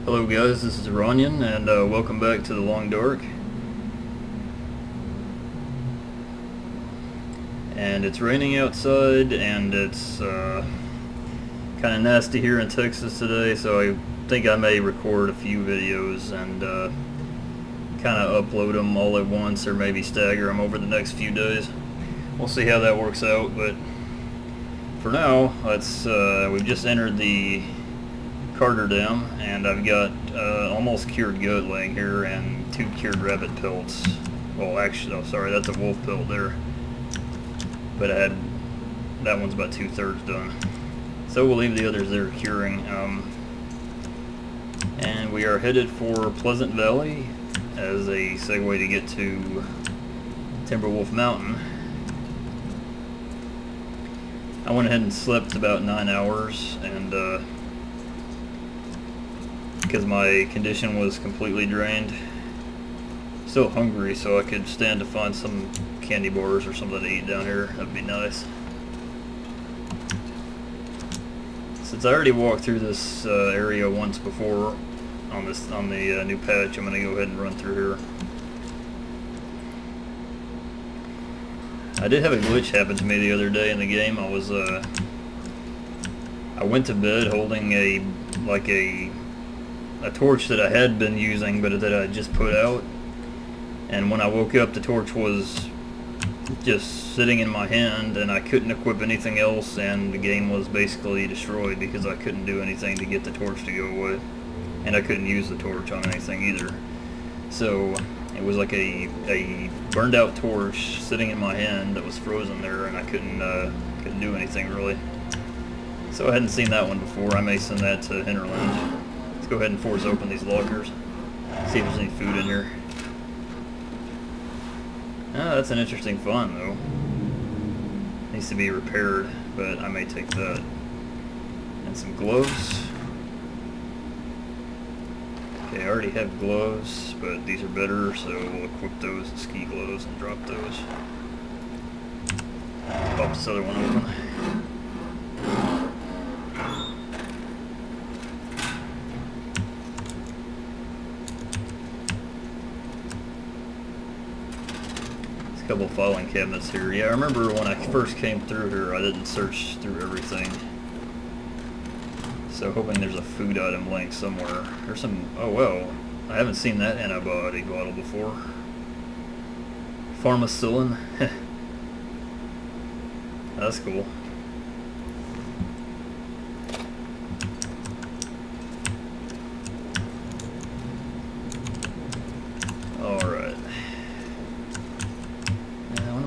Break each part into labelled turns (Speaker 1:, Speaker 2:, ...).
Speaker 1: Hello guys, this is Iranian, and welcome back to the Long Dark. And it's raining outside, and it's kind of nasty here in Texas today, so I think I may record a few videos and kind of upload them all at once, or maybe stagger them over the next few days. We'll see how that works out, but for now, we've just entered the Carter Dam, and I've got almost cured goat laying here and 2 cured rabbit pelts. Well, actually, oh sorry, that's a wolf pelt there, but that one's about 2/3 done. So we'll leave the others there curing, and we are headed for Pleasant Valley as a segue to get to Timberwolf Mountain. I went ahead and slept about 9 hours, and because my condition was completely drained. Still hungry, so I could stand to find some candy bars or something to eat down here. That'd be nice. Since I already walked through this area once before on the new patch, I'm gonna go ahead and run through here. I did have a glitch happen to me the other day in the game. I went to bed holding a torch that I had been using, but that I just put out, and when I woke up the torch was just sitting in my hand and I couldn't equip anything else, and the game was basically destroyed because I couldn't do anything to get the torch to go away, and I couldn't use the torch on anything either. So it was like a burned out torch sitting in my hand that was frozen there, and I couldn't do anything really. So I hadn't seen that one before. I may send that to Hinterland. Let's go ahead and force open these lockers. See if there's any food in here. Ah, that's an interesting fawn though. Needs to be repaired, but I may take that. And some gloves. Okay, I already have gloves, but these are better, so we'll equip those as ski gloves and drop those. Pop this other one open. Couple filing cabinets here. Yeah, I remember when I first came through here, I didn't search through everything. So hoping there's a food item laying somewhere. There's some, oh well, I haven't seen that antibiotic bottle before. Pharmacillin. That's cool.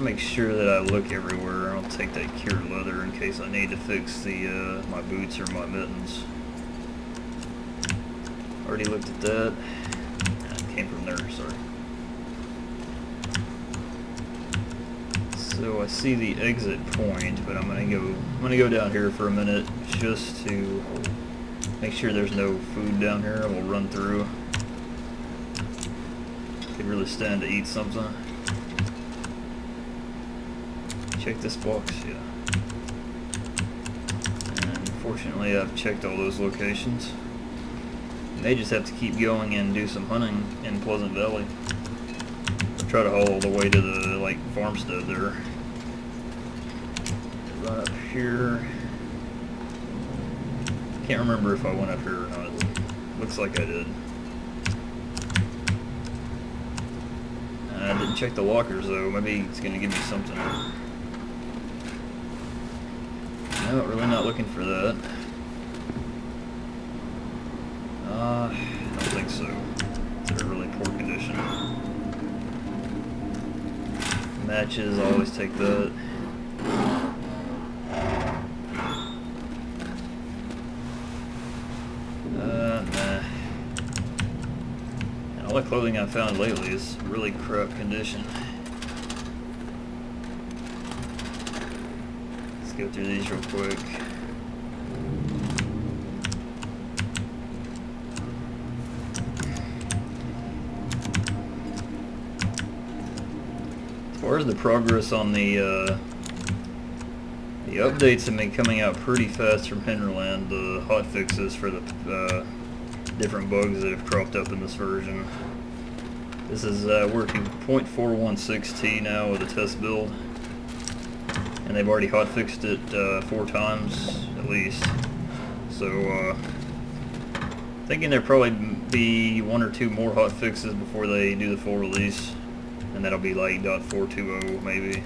Speaker 1: Make sure that I look everywhere. I'll take that cured leather in case I need to fix the my boots or my mittens. Already looked at that. It came from there, sorry. So I see the exit point, but I'm gonna go down here for a minute just to make sure there's no food down here. We'll run through. Could really stand to eat something. Check this box, yeah. And unfortunately I've checked all those locations. May just have to keep going and do some hunting in Pleasant Valley. I'll try to haul all the way to the farmstead there. Right up here. Can't remember if I went up here or not. Looks like I did. I didn't check the lockers though. Maybe it's gonna give me something. No, really not looking for that. I don't think so. They're in really poor condition. Matches, I always take that. Nah. And all the clothing I've found lately is really crap condition. Go through these real quick. As far as the progress on the updates have been coming out pretty fast from Hinterland. The hotfixes for the different bugs that have cropped up in this version. This is working 0.416T now with a test build, and they've already hotfixed it 4 times at least. So thinking there'll probably be 1 or 2 more hotfixes before they do the full release, and that'll be like .420 maybe,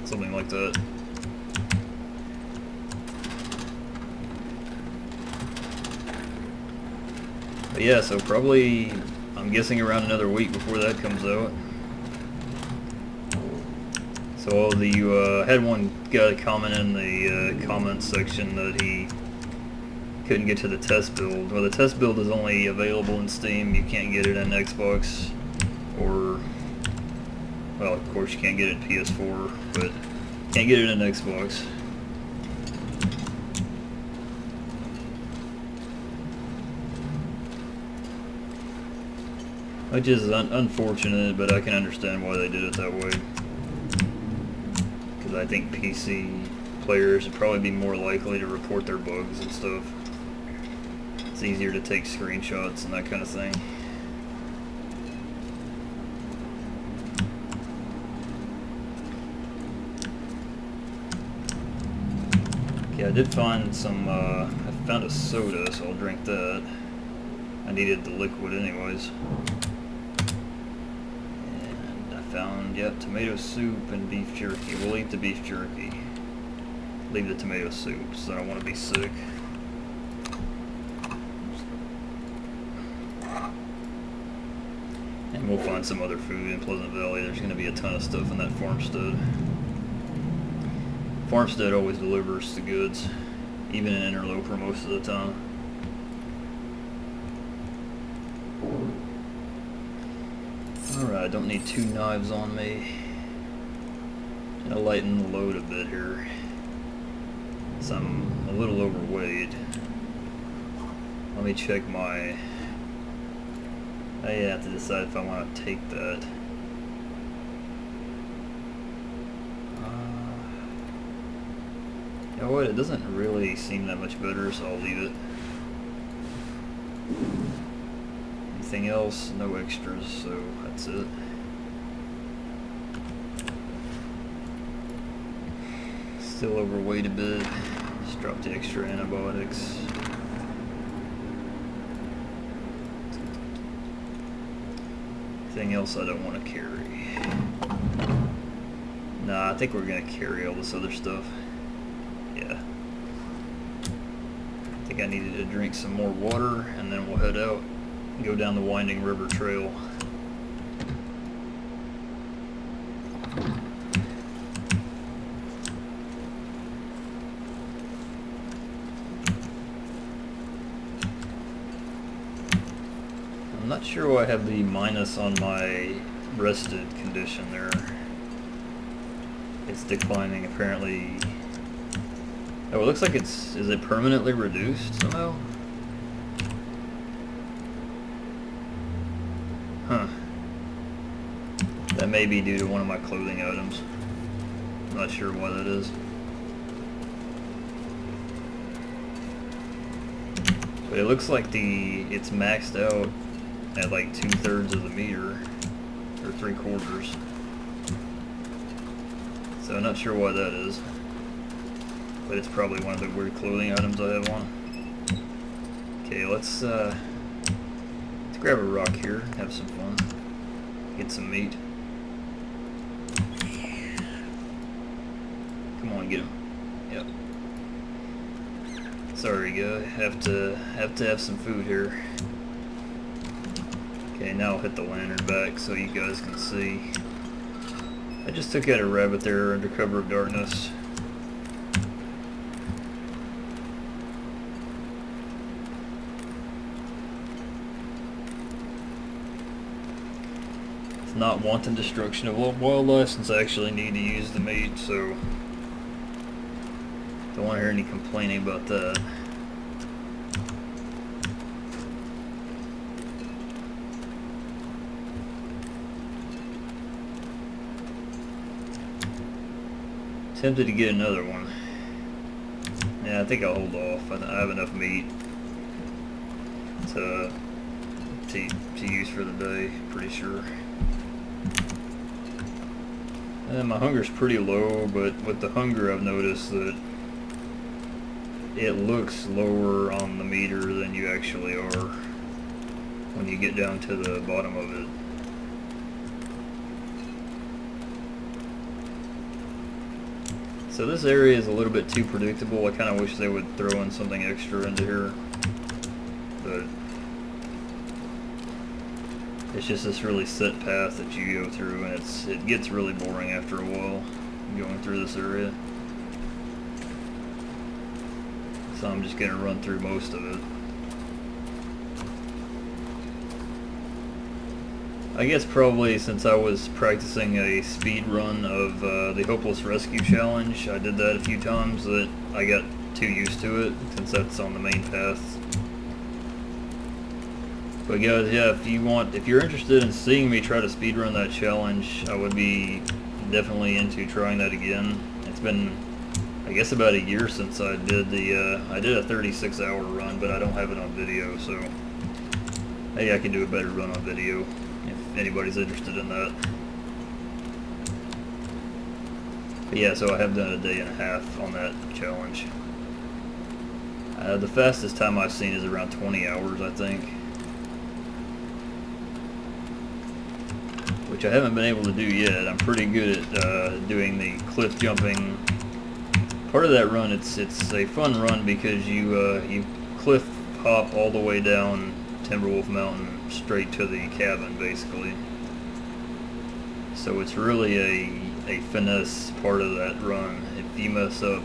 Speaker 1: something like that. But yeah, so probably, I'm guessing around another week before that comes out. So had one guy comment in the comments section that he couldn't get to the test build. Well, the test build is only available in Steam. You can't get it in Xbox, or, well, of course you can't get it in PS4, but can't get it in Xbox. Which is unfortunate, but I can understand why they did it that way. Because I think PC players would probably be more likely to report their bugs and stuff. It's easier to take screenshots and that kind of thing. Okay, I did find some, I found a soda, so I'll drink that. I needed the liquid anyways. Found, yep, tomato soup and beef jerky. We'll eat the beef jerky. Leave the tomato soup, so I don't want to be sick. And we'll find some other food in Pleasant Valley. There's going to be a ton of stuff in that farmstead. Farmstead always delivers the goods, even in Interloper most of the time. Alright, I don't need 2 knives on me. I'll lighten the load a bit here, so I'm a little overweight. Let me check my... I have to decide if I want to take that. You know what, it doesn't really seem that much better, so I'll leave it. Anything else? No extras, so that's it. Still overweight a bit. Just dropped the extra antibiotics. Anything else I don't want to carry? Nah, I think we're going to carry all this other stuff. Yeah. I think I needed to drink some more water, and then we'll head out. Go down the winding river trail. I'm not sure why I have the minus on my rested condition there. It's declining apparently. Oh, it looks like is it permanently reduced somehow? Huh. That may be due to one of my clothing items. I'm not sure why that is. But it looks like it's maxed out at like 2/3 of the meter, or 3/4. So I'm not sure why that is. But it's probably one of the weird clothing items I have on. Okay, let's grab a rock here, have some fun, get some meat. Come on, get him. Yep. Sorry, guy. Have to have some food here. Okay, now I'll hit the lantern back so you guys can see. I just took out a rabbit there under cover of darkness. Not wanton destruction of wildlife, since I actually need to use the meat, so don't want to hear any complaining about that. Tempted to get another one. Yeah, I think I'll hold off. I have enough meat. to use for the day, pretty sure. And my hunger's pretty low, but with the hunger I've noticed that it looks lower on the meter than you actually are when you get down to the bottom of it. So this area is a little bit too predictable. I kind of wish they would throw in something extra into here, but it's just this really set path that you go through, and it gets really boring after a while going through this area. So I'm just gonna run through most of it. I guess probably since I was practicing a speed run of the Hopeless Rescue Challenge, I did that a few times, that I got too used to it since that's on the main path. But guys, yeah, if you're interested in seeing me try to speed run that challenge, I would be definitely into trying that again. It's been, I guess, about a year since I did I did a 36-hour run, but I don't have it on video, so maybe I can do a better run on video if anybody's interested in that. But yeah, so I have done a day and a half on that challenge. The fastest time I've seen is around 20 hours, I think. Which I haven't been able to do yet. I'm pretty good at doing the cliff jumping. Part of that run, it's a fun run because you cliff hop all the way down Timberwolf Mountain straight to the cabin, basically. So it's really a finesse part of that run. If you mess up,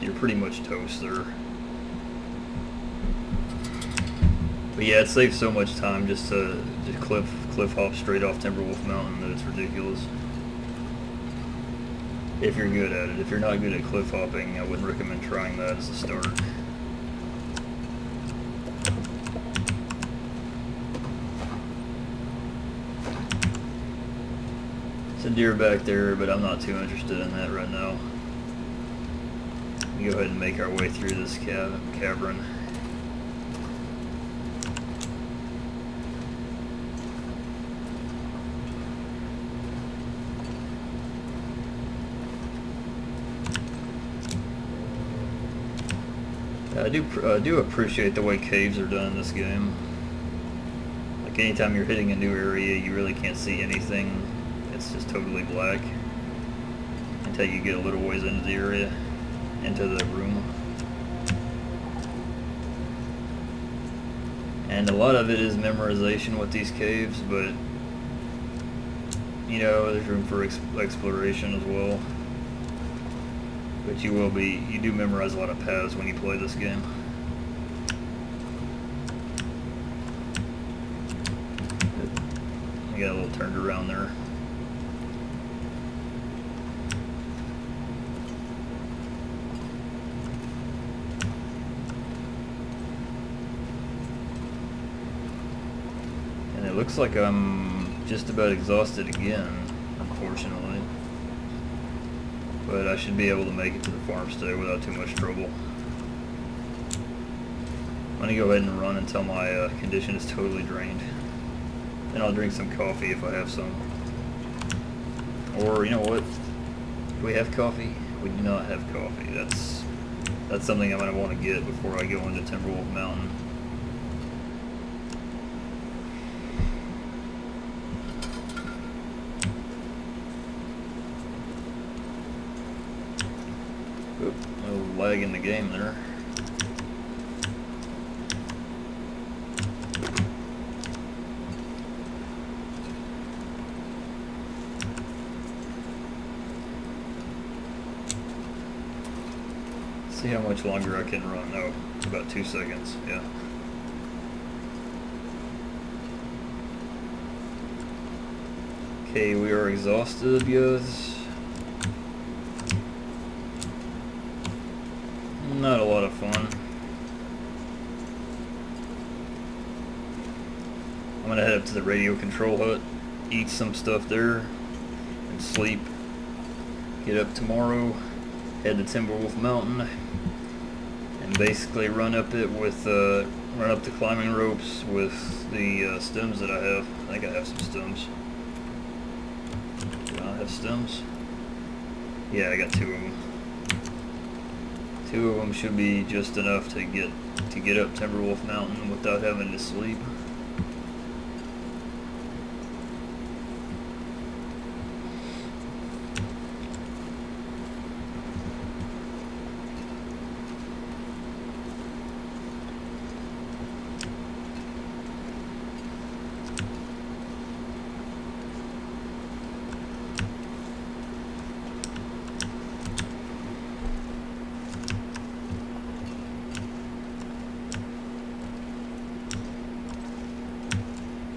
Speaker 1: you're pretty much toast there. But yeah, it saves so much time just to cliff hop straight off Timberwolf Mountain that it's ridiculous. If you're good at it. If you're not good at cliff hopping, I wouldn't recommend trying that as a start. It's a deer back there, but I'm not too interested in that right now. We go ahead and make our way through this cavern. I do appreciate the way caves are done in this game. Like anytime you're hitting a new area, you really can't see anything. It's just totally black until you get a little ways into the area, into the room. And a lot of it is memorization with these caves, but you know, there's room for exploration as well. But you do memorize a lot of paths when you play this game. I got a little turned around there. And it looks like I'm just about exhausted again, unfortunately. But I should be able to make it to the farmstead without too much trouble. I'm going to go ahead and run until my condition is totally drained. Then I'll drink some coffee if I have some. Or, you know what? Do we have coffee? We do not have coffee. That's something I'm going to want to get before I go into Timberwolf Mountain. Oop, a little lag in the game there. See how much longer I can run. Oh, it's about 2 seconds, yeah. Okay, we are exhausted, guys. Not a lot of fun. I'm gonna head up to the radio control hut, eat some stuff there, and sleep. Get up tomorrow, head to Timberwolf Mountain, and basically run up it with run up the climbing ropes with the stems that I have. I think I have some stems. Do I have stems? Yeah, I got 2 of them. 2 of them should be just enough to get up Timberwolf Mountain without having to sleep.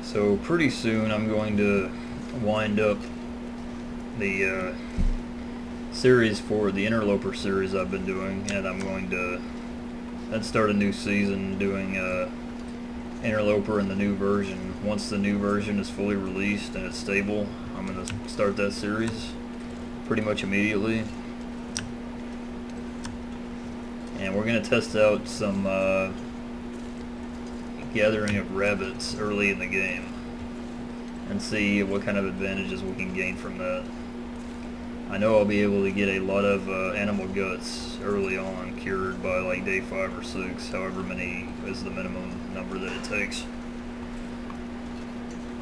Speaker 1: So pretty soon I'm going to wind up the series for the Interloper series I've been doing, and I'm going to then start a new season doing Interloper in the new version. Once the new version is fully released and it's stable, I'm going to start that series pretty much immediately. And we're going to test out some gathering of rabbits early in the game and see what kind of advantages we can gain from that. I know I'll be able to get a lot of animal guts early on, cured by like day 5 or 6, however many is the minimum number that it takes,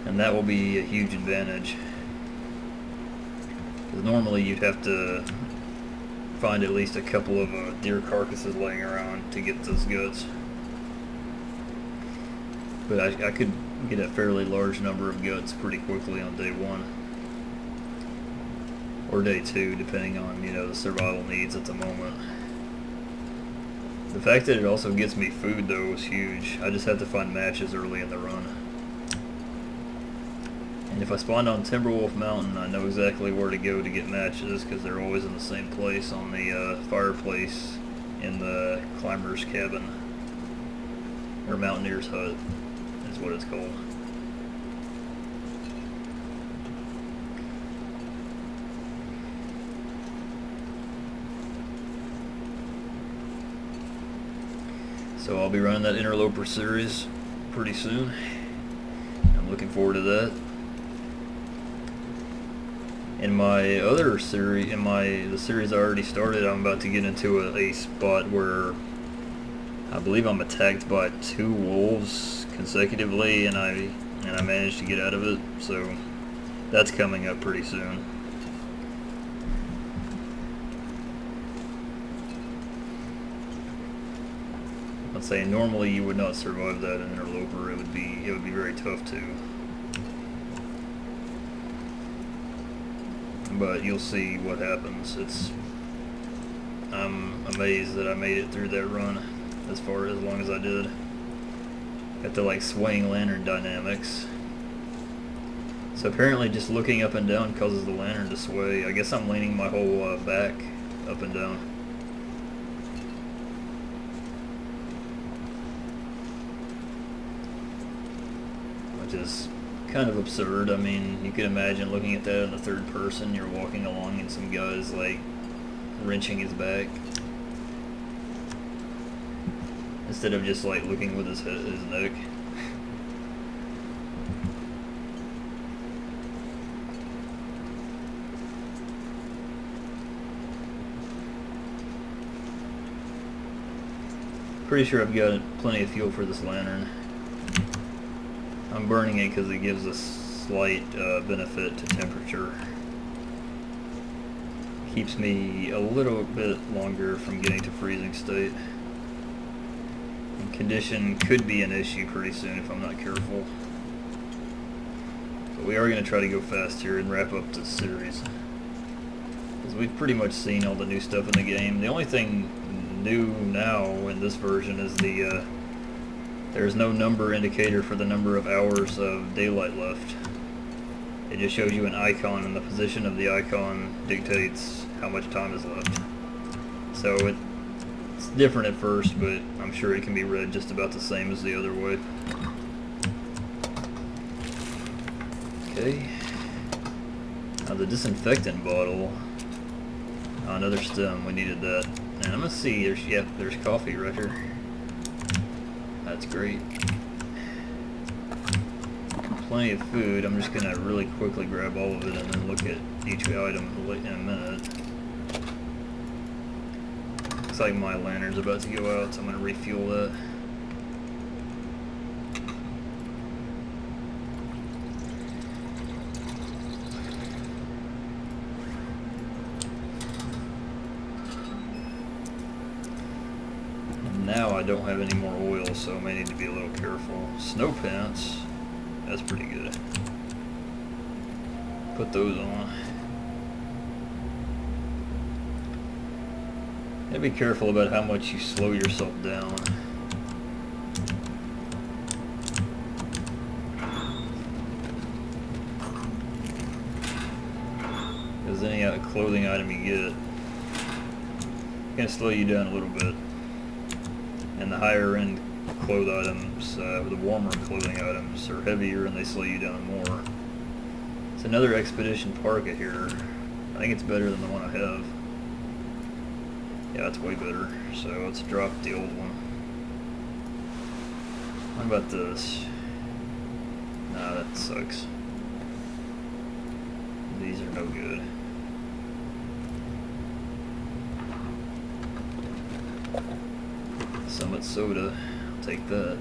Speaker 1: and that will be a huge advantage, because normally you'd have to find at least a couple of deer carcasses laying around to get those guts. But I could get a fairly large number of guts pretty quickly on day 1 or day 2, depending on, you know, the survival needs at the moment. The fact that it also gets me food though is huge. I just have to find matches early in the run. And if I spawned on Timberwolf Mountain, I know exactly where to go to get matches, because they're always in the same place on the fireplace in the climber's cabin, or mountaineer's hut is what it's called. So I'll be running that Interloper series pretty soon. I'm looking forward to that. In my other series, the series I already started, I'm about to get into a spot where I believe I'm attacked by 2 wolves consecutively, and I managed to get out of it. So that's coming up pretty soon. I'd say normally you would not survive that in Interloper. It would be very tough to. But you'll see what happens. I'm amazed that I made it through that run as long as I did. Got the like swaying lantern dynamics. So apparently just looking up and down causes the lantern to sway. I guess I'm leaning my whole back up and down. Which is kind of absurd. I mean, you can imagine looking at that in the 3rd person. You're walking along and some guy's like wrenching his back, instead of just like looking with his neck. Pretty sure I've got plenty of fuel for this lantern. I'm burning it because it gives a slight benefit to temperature. Keeps me a little bit longer from getting to freezing state. And condition could be an issue pretty soon if I'm not careful. But we are going to try to go fast here and wrap up this series, because we've pretty much seen all the new stuff in the game. The only thing new now in this version is there's no number indicator for the number of hours of daylight left. It just shows you an icon, and the position of the icon dictates how much time is left. So it's different at first, but I'm sure it can be read just about the same as the other way. Okay. Now the disinfectant bottle. Oh, another stem. We needed that. And I'm gonna see. There's coffee right here. I That's great. Plenty of food. I'm just gonna really quickly grab all of it and then look at each item in a minute. Looks like my lantern's about to go out, so I'm gonna refuel that. Now I don't have any more oil, so I may need to be a little careful. Snow pants, that's pretty good. Put those on. And be careful about how much you slow yourself down. Because any clothing item you get can slow you down a little bit. And the higher end clothes items, the warmer clothing items are heavier and they slow you down more. It's another Expedition Parka here. I think it's better than the one I have. Yeah, it's way better. So let's drop the old one. What about this? Nah, that sucks. These are no good. Summit soda, I'll take that.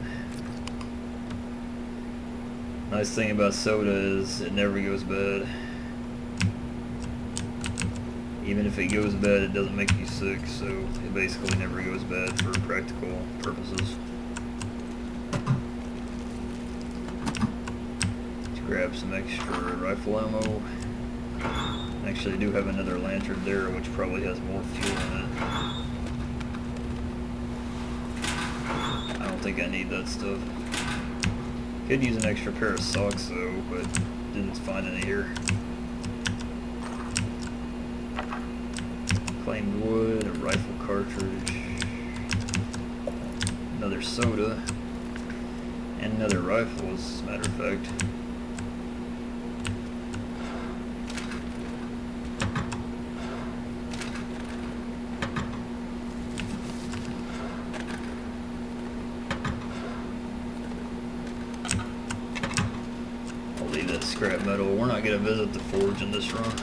Speaker 1: Nice thing about soda is it never goes bad. Even if it goes bad, it doesn't make you sick, so it basically never goes bad for practical purposes. Let's grab some extra rifle ammo. Actually, I do have another lantern there, which probably has more fuel in it. I don't think I need that stuff. Could use an extra pair of socks though, but didn't find any here. Claimed wood, a rifle cartridge, another soda, and another rifle, as a matter of fact. Scrap metal. We're not going to visit the forge in this run.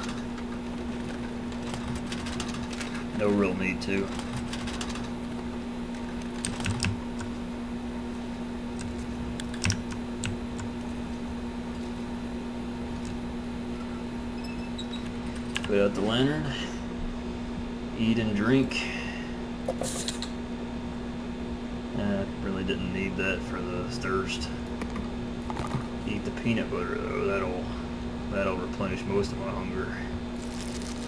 Speaker 1: No real need to. Put out the lantern. Eat and drink. Really didn't need that for the thirst. Eat the peanut butter though, that'll replenish most of my hunger.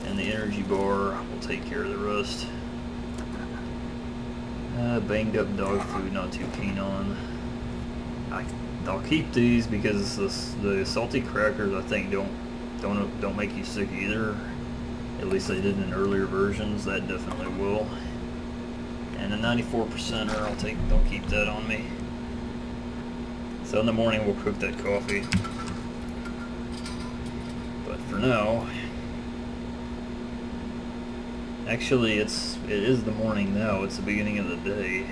Speaker 1: And the energy bar will take care of the rest. Banged up dog food, not too keen on. I'll keep these because the salty crackers I think don't make you sick either. At least they did in earlier versions. That definitely will. And a 94%er, I'll keep that on me. So in the morning we'll cook that coffee. But for now, actually it is the morning now. It's the beginning of the day.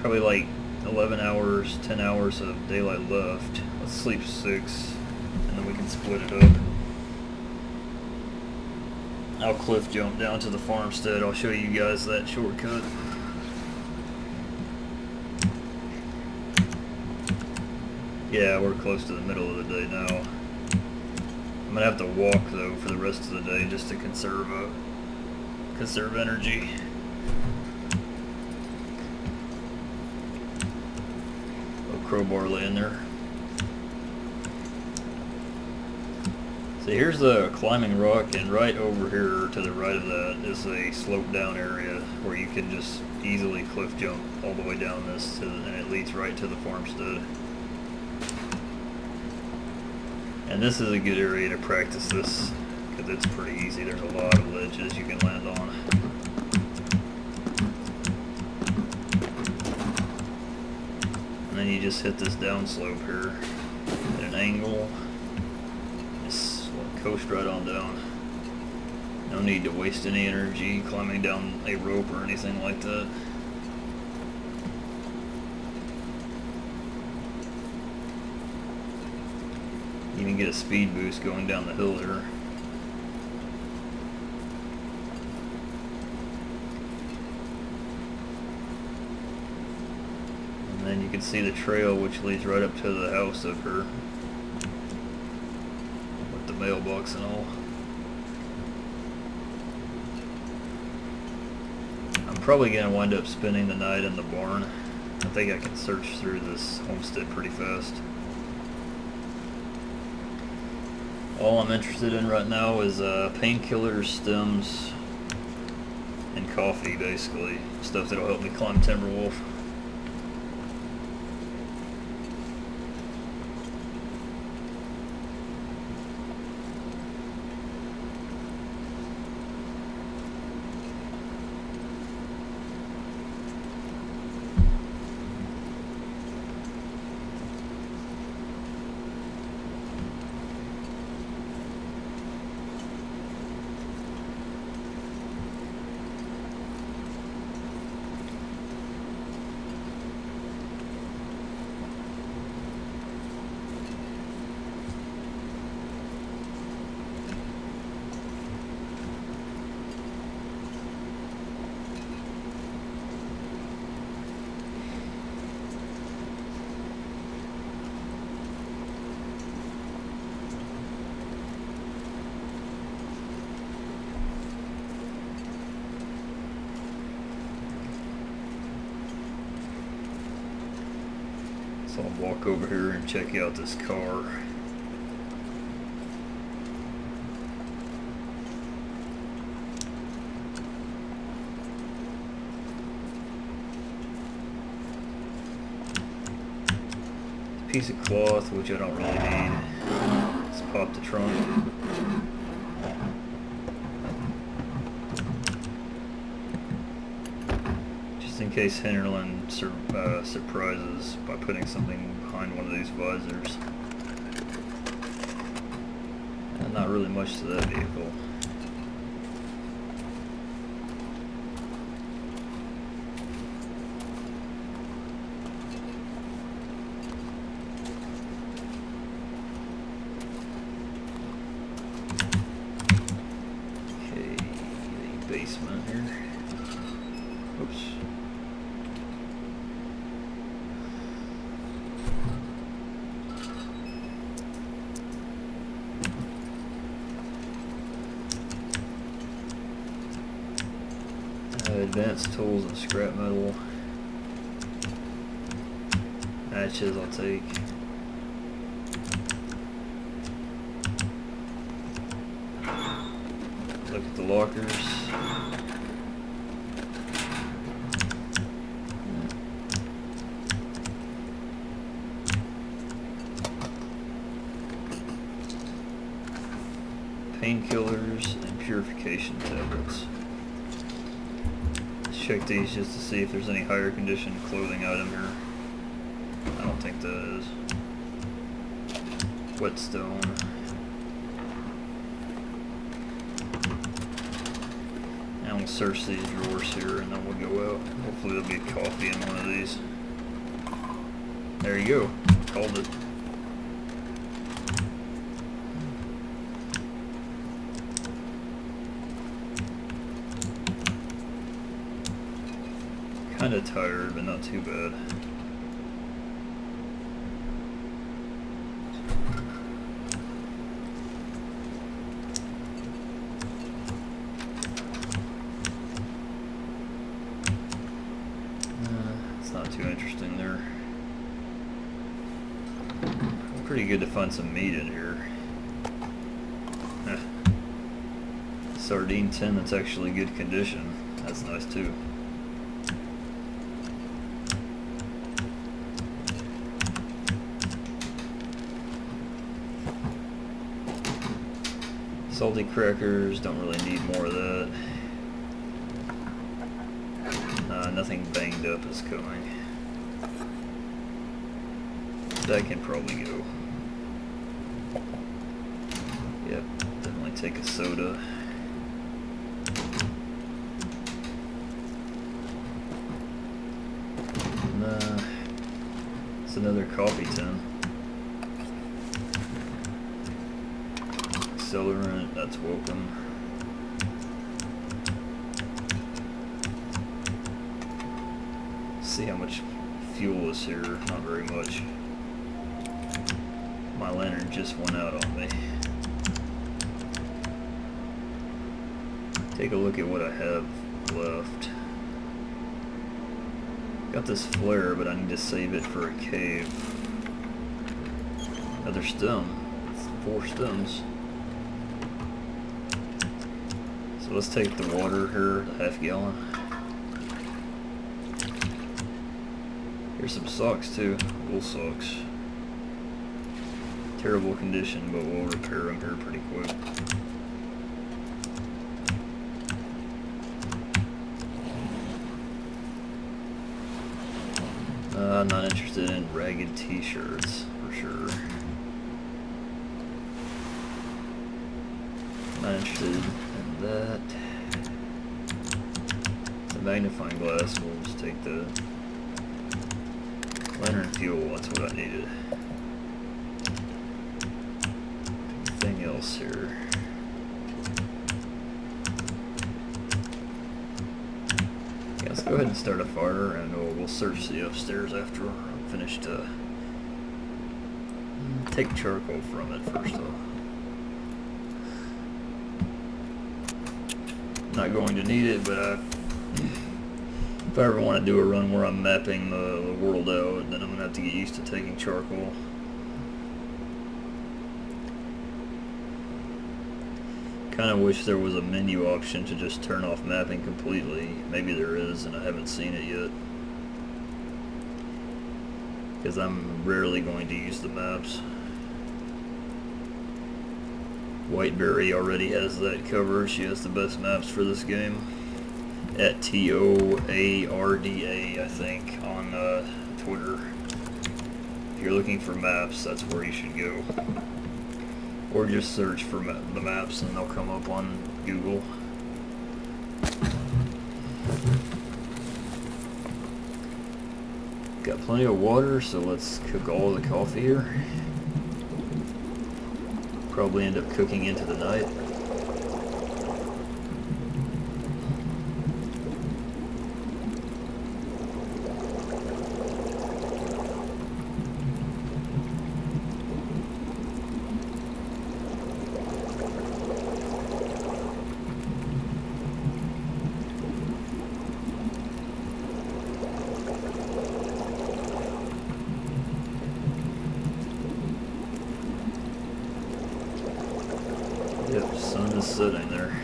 Speaker 1: Probably like 11 hours, 10 hours of daylight left. Let's sleep 6 and then we can split it up. I'll cliff jump down to the farmstead. I'll show you guys that shortcut. Yeah, we're close to the middle of the day now. I'm gonna have to walk though for the rest of the day just to conserve energy. Little crowbar laying there. So here's the climbing rock, and right over here to the right of that is a slope down area where you can just easily cliff jump all the way down this and it leads right to the farmstead. And this is a good area to practice this because it's pretty easy. There's a lot of ledges you can land on. And then you just hit this downslope here at an angle. Just coast right on down. No need to waste any energy climbing down a rope or anything like that. Even get a speed boost going down the hill here. And then you can see the trail which leads right up to the house of her, with the mailbox and all. I'm probably going to wind up spending the night in the barn. I think I can search through this homestead pretty fast. All I'm interested in right now is painkillers, stems, and coffee, basically. Stuff that'll help me climb Timberwolf. So I'll walk over here and check out this car. Piece of cloth, which I don't really need. Let's pop the trunk. Just in case Hinterland surprises by putting something behind one of these visors. And not really much to that vehicle. Basement here. Oops. Advanced tools and scrap metal. Matches I'll take. Look at the lockers. Painkillers and purification tablets. Let's check these just to see if there's any higher condition clothing item here. I don't think that is. Whetstone. Now we'll search these drawers here and then we'll go out. Hopefully there'll be coffee in one of these. There you go. Called it. Kind of tired, but not too bad. It's not too interesting there. Pretty good to find some meat in here. Sardine tin that's actually good condition. That's nice too. Salty crackers, don't really need more of that. Nothing banged up is coming. That can probably go. Yep, definitely take a soda. It's another coffee tin. accelerant, that's welcome. See how much fuel is here, not very much. My lantern just went out on me. Take a look at what I have left. Got this flare, but I need to save it for a cave. Another stem. 4 stems. So let's take the water here, the half gallon. Here's some socks too, wool socks. Terrible condition, but we'll repair them here pretty quick. I'm not interested in ragged t-shirts, for sure. Not interested in that. The magnifying glass, we'll just take the lantern fuel, that's what I needed. Anything else here? Yeah, let's go ahead and start a fire, and we'll search the upstairs after I'm finished. Take charcoal from it first though. Not going to need it, but if I ever want to do a run where I'm mapping the world out, then I'm going to have to get used to taking charcoal. Kind of wish there was a menu option to just turn off mapping completely. Maybe there is, and I haven't seen it yet. Because I'm rarely going to use the maps. Whiteberry already has that covered. She has the best maps for this game. At TOARDA, I think, on Twitter. If you're looking for maps, that's where you should go. Or just search for the maps and they'll come up on Google. Got plenty of water, so let's cook all the coffee here. Probably end up cooking into the night. Yep, sun is setting there.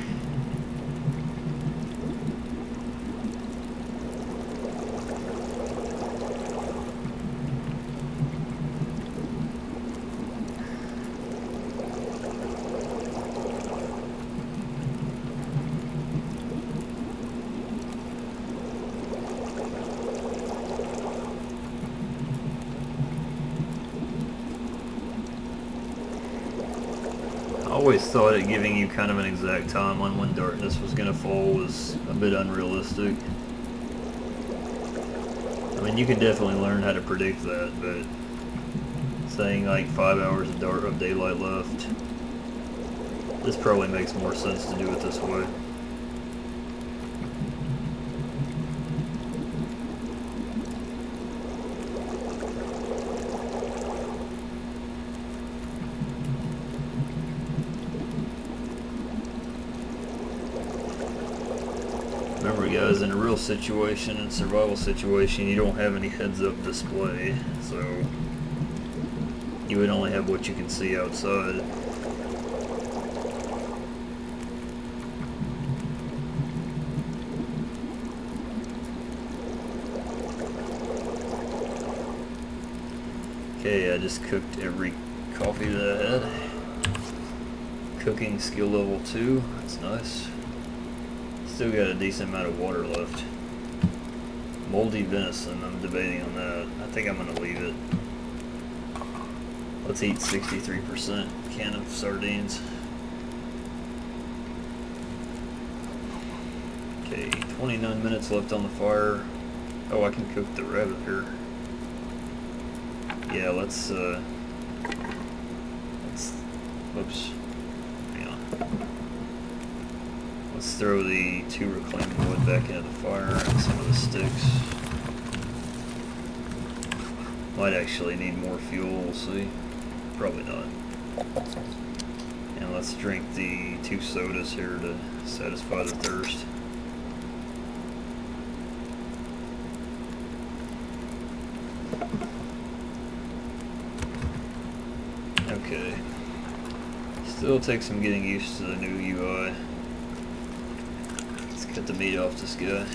Speaker 1: I always thought that giving you kind of an exact time on when darkness was going to fall was a bit unrealistic. I mean, you can definitely learn how to predict that, but saying like 5 hours of daylight left, this probably makes more sense to do it this way. Remember guys, in a real situation, in a survival situation, you don't have any heads-up display, so you would only have what you can see outside. Okay, I just cooked every coffee that I had. Cooking skill level 2, that's nice. Still got a decent amount of water left. Moldy venison, I'm debating on that. I think I'm gonna leave it. Let's eat 63% can of sardines. Okay, 29 minutes left on the fire. Oh, I can cook the rabbit here. Yeah, let's oops. Hang Let's throw the 2 reclaimed wood back into the fire and some of the sticks. Might actually need more fuel, we'll see. Probably not. And let's drink the 2 sodas here to satisfy the thirst. Okay. Still takes some getting used to the new UI. Let's cut the meat off this guy.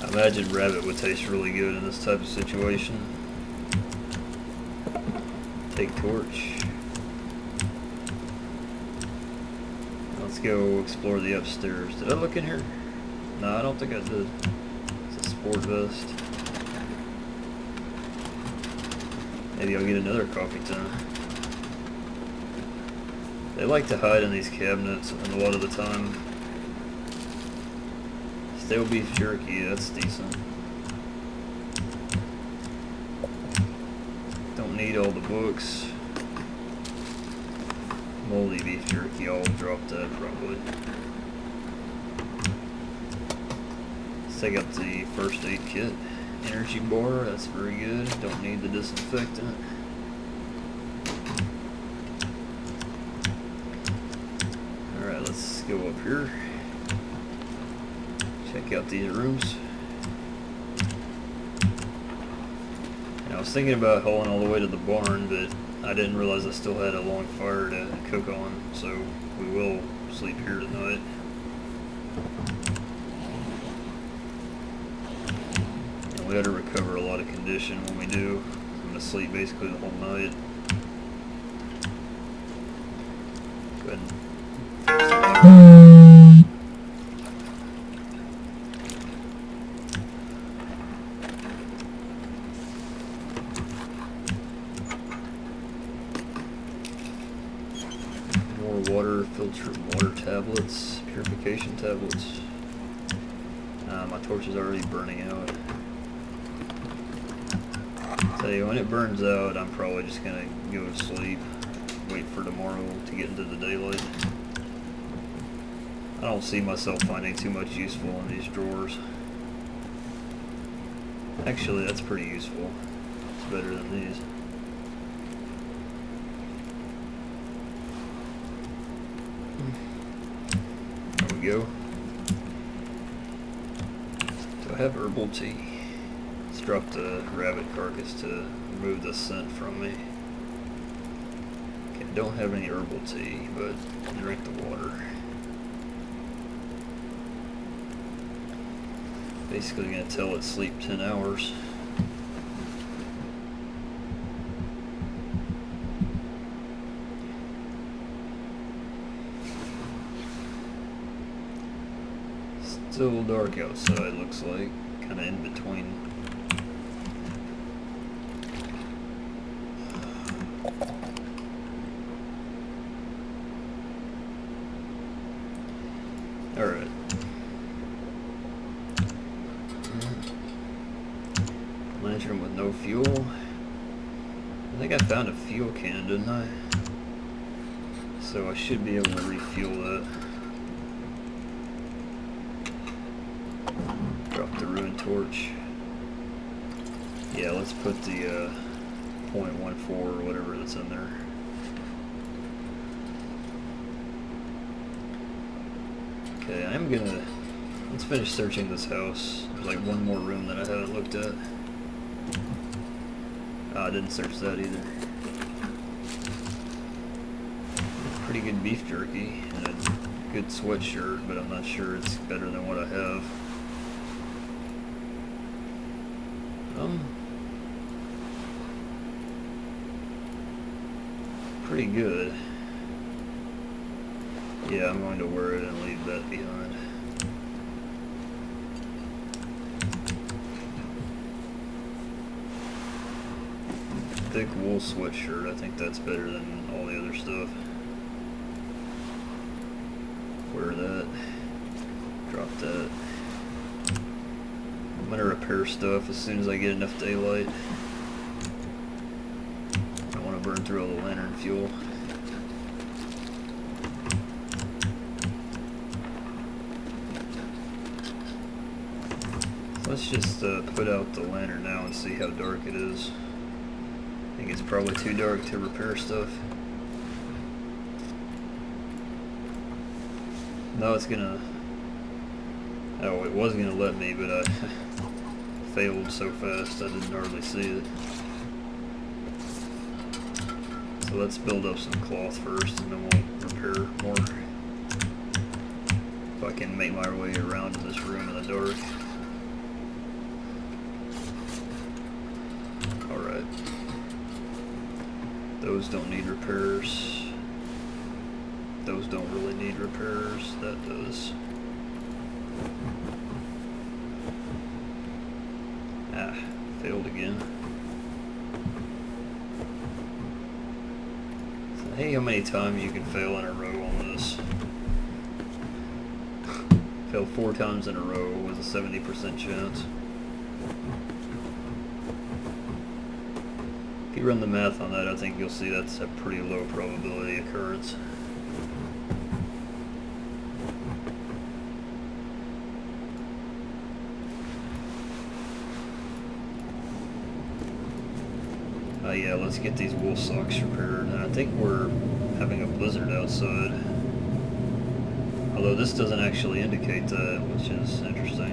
Speaker 1: I imagine rabbit would taste really good in this type of situation. Take torch. Let's go explore the upstairs. Did I look in here? No, I don't think I did. It's a sport vest. Maybe I'll get another coffee tin. They like to hide in these cabinets a lot of the time. Stale beef jerky, that's decent. Don't need all the books. Moldy beef jerky, I'll drop that probably. Let's take out the first aid kit. Energy bar, that's very good. Don't need the disinfectant. Alright, let's go up here. Check out these rooms. And I was thinking about hauling all the way to the barn, but I didn't realize I still had a long fire to cook on, so we will sleep here tonight. And we had to recover a lot of condition when we do. I'm going to sleep basically the whole night. Go ahead and water filter, water tablets, purification tablets. My torch is already burning out. Tell you, when it burns out, I'm probably just gonna go to sleep, wait for tomorrow to get into the daylight. I don't see myself finding too much useful in these drawers. Actually, that's pretty useful. It's better than these. There we go. Do I have herbal tea? Let's drop the rabbit carcass to remove the scent from me. Okay, I don't have any herbal tea, but I'll drink the water. Basically gonna tell it sleep 10 hours. Still dark outside, looks like. Kind of in between. Alright. Lantern with no fuel. I think I found a fuel can, didn't I? So I should be able to refuel that. Drop the ruined torch. Yeah, let's put the 0.14 or whatever that's in there. Okay, I'm gonna... Let's finish searching this house. There's like one more room that I haven't looked at. I didn't search that either. Pretty good beef jerky and a good sweatshirt, but I'm not sure it's better than what I have. Pretty good. Yeah, I'm going to wear it and leave that behind. thick wool sweatshirt. I think that's better than all the other stuff. Wear that. Drop that. I'm gonna repair stuff as soon as I get enough daylight. I don't want to burn through all the lantern fuel. Let's just put out the lantern now and see how dark it is. I think it's probably too dark to repair stuff. No, it's gonna... Oh, it was gonna let me, but I failed so fast I didn't hardly see it. So let's build up some cloth first and then we'll repair more. If I can make my way around in this room in the dark. Alright. Those don't need repairs. Those don't really need repairs. That does. Ah, failed again. So, hey, how many times you can fail in a row on this? Failed 4 times in a row with a 70% chance. If you run the math on that, I think you'll see that's a pretty low probability occurrence. Yeah, let's get these wool socks repaired. And I think we're having a blizzard outside. Although this doesn't actually indicate that, which is interesting.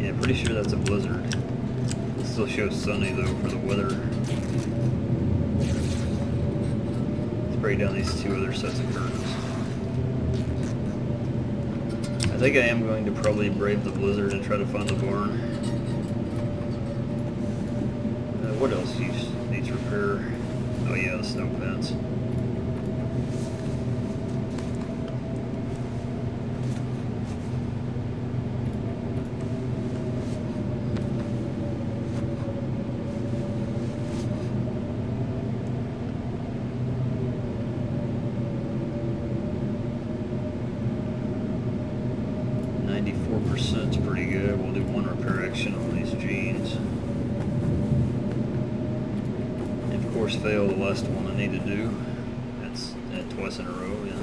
Speaker 1: Yeah, pretty sure that's a blizzard. It still shows sunny though for the weather. Let's break down these 2 other sets of curtains. I think I am going to probably brave the blizzard and try to find the barn. What else needs repair? Oh yeah, the snow fence. %'s pretty good. We'll do 1 repair action on these jeans. Of course, fail the last one I need to do. That's twice in a row, yeah.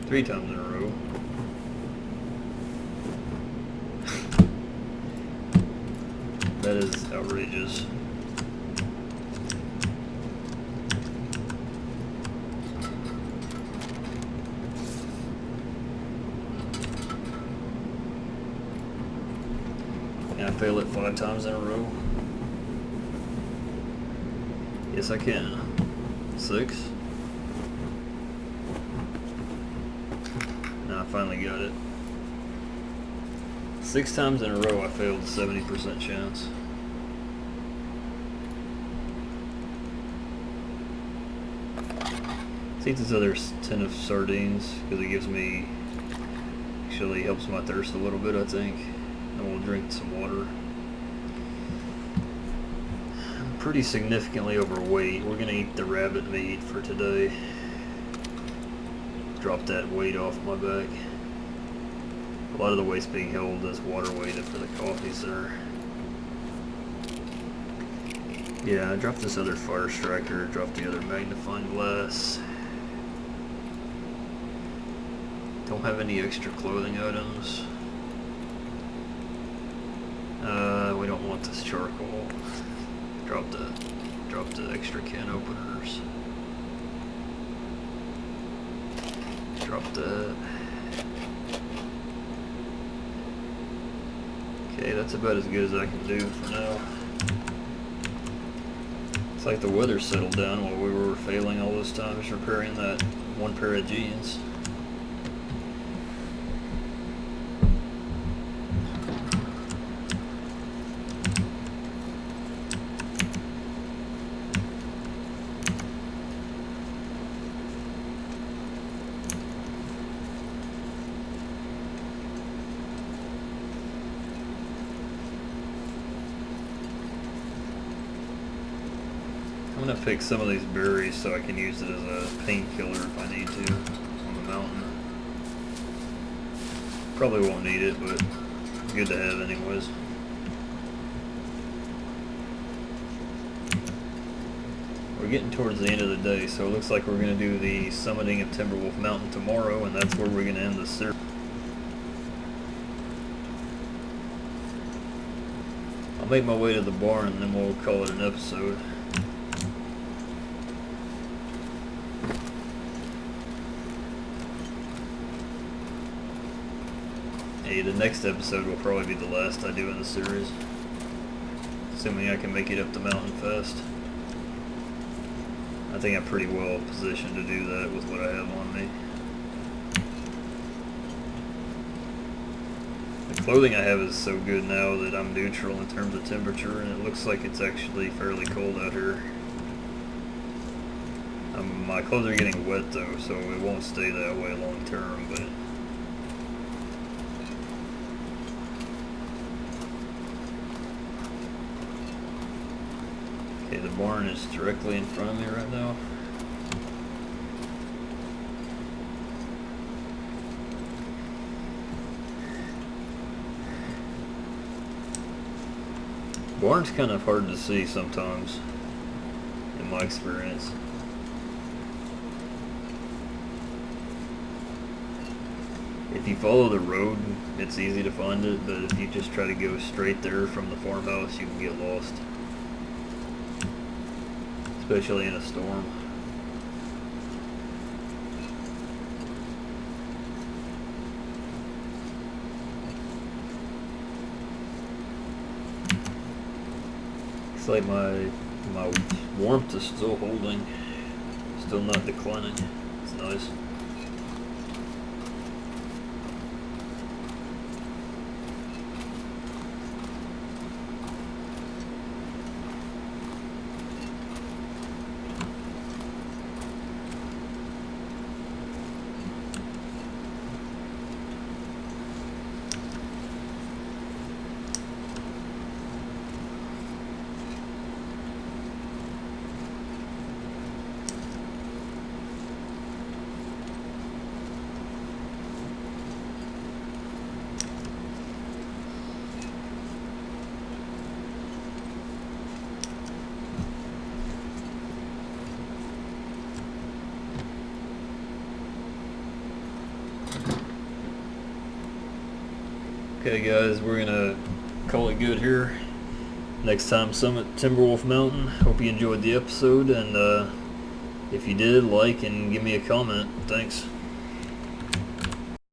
Speaker 1: 3 times in a row. That is outrageous. Can I fail it 5 times in a row? Yes, I can. 6. Now I finally got it. 6 times in a row I failed a 70% chance. Let's eat this other tin of sardines because it gives me, actually helps my thirst a little bit, I think. And we'll drink some water. I'm pretty significantly overweight. We're gonna eat the rabbit meat for today. Drop that weight off my back. A lot of the weight's being held as water weight for the coffees there. Yeah, I dropped this other fire striker, dropped the other magnifying glass. Don't have any extra clothing items. We don't want this charcoal. Drop the extra can openers. Drop that. Okay, that's about as good as I can do for now. It's like the weather settled down while we were failing all those times repairing that 1 pair of jeans. I'm gonna pick some of these berries so I can use it as a painkiller if I need to on the mountain. Probably won't need it, but good to have anyways. We're getting towards the end of the day, so it looks like we're going to do the summiting of Timberwolf Mountain tomorrow, and that's where we're going to end the series. I'll make my way to the barn and then we'll call it an episode. Hey, the next episode will probably be the last I do in the series, assuming I can make it up the mountain fast. I think I'm pretty well positioned to do that with what I have on me. The clothing I have is so good now that I'm neutral in terms of temperature, and it looks like it's actually fairly cold out here. My clothes are getting wet though, so it won't stay that way long term, but okay, the barn is directly in front of me right now. Barn's kind of hard to see sometimes, in my experience. If you follow the road, it's easy to find it, but if you just try to go straight there from the farmhouse, you can get lost. Especially in a storm. Looks like my warmth is still holding, still not declining. It's nice. Okay guys, we're gonna call it good here. Next time, summit Timberwolf Mountain. Hope you enjoyed the episode, and if you did, like and give me a comment. Thanks.